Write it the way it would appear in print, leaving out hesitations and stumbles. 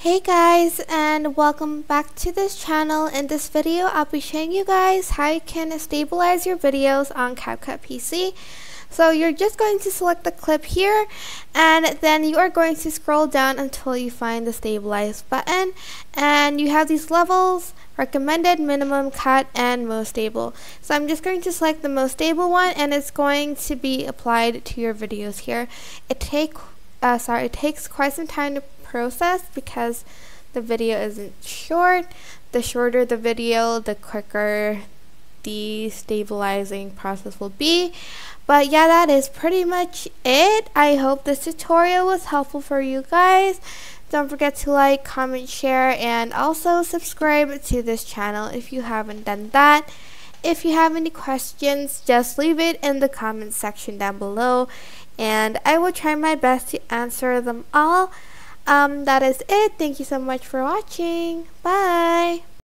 Hey guys, and welcome back to this channel. In this video I'll be showing you guys how you can stabilize your videos on CapCut PC. So you're just going to select the clip here, and then you are going to scroll down until you find the stabilize button, and you have these levels: recommended, minimum, cut, and most stable. So I'm just going to select the most stable one, and it's going to be applied to your videos here. It takes quite some time to process because the video isn't short. The shorter the video, the quicker the stabilizing process will be. But yeah, that is pretty much it. I hope this tutorial was helpful for you guys. Don't forget to like, comment, share, and also subscribe to this channel if you haven't done that. If you have any questions, just leave it in the comment section down below, and I will try my best to answer them all. That is it. Thank you so much for watching. Bye.